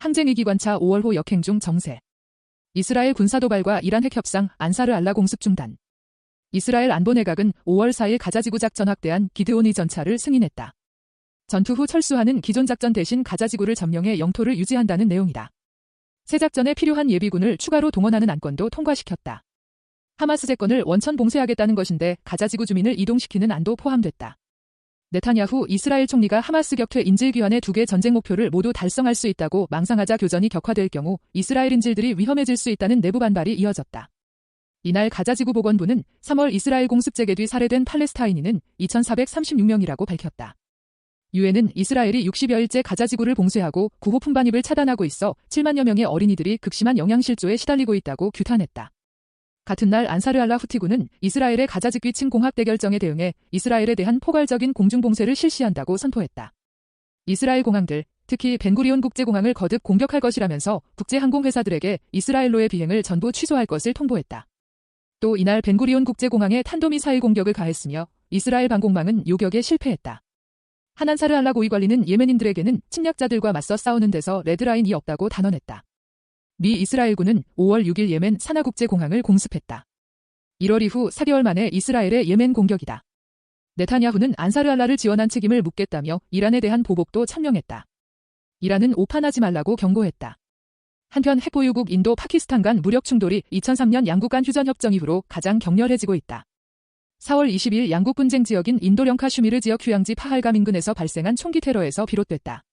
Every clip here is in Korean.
항쟁 위기관차 5월호 역행 중 정세. 이스라엘 군사도발과 이란 핵협상 안사르 알라 공습 중단. 이스라엘 안보내각은 5월 4일 가자지구 작전 확대한 기드온이 전차를 승인했다. 전투 후 철수하는 기존 작전 대신 가자지구를 점령해 영토를 유지한다는 내용이다. 새 작전에 필요한 예비군을 추가로 동원하는 안건도 통과시켰다. 하마스 재건을 원천 봉쇄하겠다는 것인데 가자지구 주민을 이동시키는 안도 포함됐다. 네타냐후 이스라엘 총리가 하마스 격퇴 인질귀환의 2개 전쟁 목표를 모두 달성할 수 있다고 망상하자 교전이 격화될 경우 이스라엘 인질들이 위험해질 수 있다는 내부 반발이 이어졌다. 이날 가자지구 보건부는 3월 이스라엘 공습 재개 뒤 살해된 팔레스타인인은 2,436명이라고 밝혔다. 유엔은 이스라엘이 60여일째 가자지구를 봉쇄하고 구호 품반입을 차단하고 있어 7만여 명의 어린이들이 극심한 영양실조에 시달리고 있다고 규탄했다. 같은 날 안사르 알라 후티군은 이스라엘의 가자지귀층 공합대 결정에 대응해 이스라엘에 대한 포괄적인 공중봉쇄를 실시한다고 선포했다. 이스라엘 공항들, 특히 벤구리온 국제공항을 거듭 공격할 것이라면서 국제항공회사들에게 이스라엘로의 비행을 전부 취소할 것을 통보했다. 또 이날 벤구리온 국제공항에 탄도미사일 공격을 가했으며 이스라엘 방공망은 요격에 실패했다. 한 안사르 알라 고위 관리는 예멘인들에게는 침략자들과 맞서 싸우는 데서 레드라인이 없다고 단언했다. 미 이스라엘군은 5월 6일 예멘 사나 국제공항을 공습했다. 1월 이후 4개월 만에 이스라엘의 예멘 공격이다. 네타냐후는 안사르 알라를 지원한 책임을 묻겠다며 이란에 대한 보복도 천명했다. 이란은 오판하지 말라고 경고했다. 한편 핵보유국 인도 파키스탄 간 무력 충돌이 2003년 양국 간 휴전협정 이후로 가장 격렬해지고 있다. 4월 20일 양국 분쟁 지역인 인도령 카슈미르 지역 휴양지 파할감 인근에서 발생한 총기 테러에서 비롯됐다.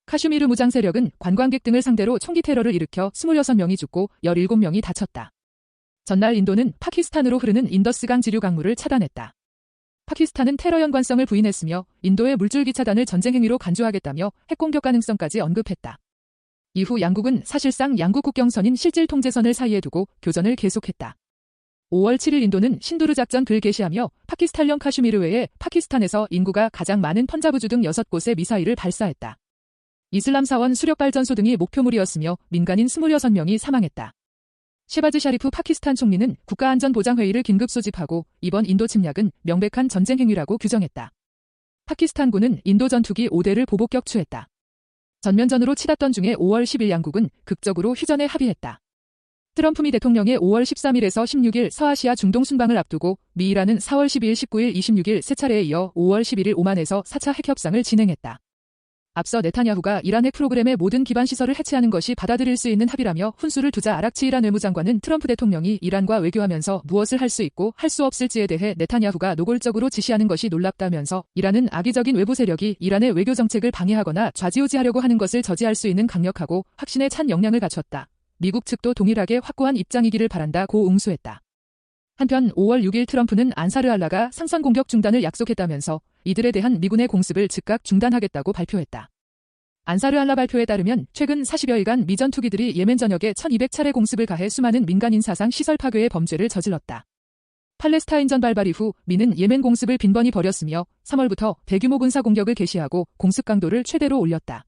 카슈미르 무장 세력은 관광객 등을 상대로 총기 테러를 일으켜 26명이 죽고 17명이 다쳤다. 전날 인도는 파키스탄으로 흐르는 인더스강 지류 강물을 차단했다. 파키스탄은 테러 연관성을 부인했으며 인도의 물줄기 차단을 전쟁 행위로 간주하겠다며 핵공격 가능성까지 언급했다. 이후 양국은 사실상 양국 국경선인 실질 통제선을 사이에 두고 교전을 계속했다. 5월 7일 인도는 신두르 작전 글 게시하며 파키스탄령 카슈미르 외에 파키스탄에서 인구가 가장 많은 펀자브주 등 6곳에 미사일을 발사했다. 이슬람 사원 수력발전소 등이 목표물이었으며 민간인 26명이 사망했다. 셰바즈 샤리프 파키스탄 총리는 국가안전보장회의를 긴급 소집하고 이번 인도 침략은 명백한 전쟁 행위라고 규정했다. 파키스탄군은 인도 전투기 5대를 보복 격추했다. 전면전으로 치닫던 중에 5월 10일 양국은 극적으로 휴전에 합의했다. 트럼프 미 대통령의 5월 13일에서 16일 서아시아 중동 순방을 앞두고 미 이란은 4월 12일, 19일, 26일 세 차례에 이어 5월 11일 오만에서 4차 핵협상을 진행했다. 앞서 네타냐후가 이란 핵 프로그램의 모든 기반 시설을 해체하는 것이 받아들일 수 있는 합의라며 훈수를 두자 아락치 이란 외무장관은 트럼프 대통령이 이란과 외교하면서 무엇을 할 수 있고 할 수 없을지에 대해 네타냐후가 노골적으로 지시하는 것이 놀랍다면서 이란은 악의적인 외부 세력이 이란의 외교 정책을 방해하거나 좌지우지하려고 하는 것을 저지할 수 있는 강력하고 확신에 찬 역량을 갖췄다. 미국 측도 동일하게 확고한 입장이기를 바란다고 응수했다. 한편 5월 6일 트럼프는 안사르 알라가 상선 공격 중단을 약속했다면서 이들에 대한 미군의 공습을 즉각 중단하겠다고 발표했다. 안사르 알라 발표에 따르면 최근 40여일간 미 전투기들이 예멘 전역에 1200차례 공습을 가해 수많은 민간인 사상 시설 파괴의 범죄를 저질렀다. 팔레스타인전 발발 이후 미는 예멘 공습을 빈번히 벌였으며 3월부터 대규모 군사 공격을 개시하고 공습 강도를 최대로 올렸다.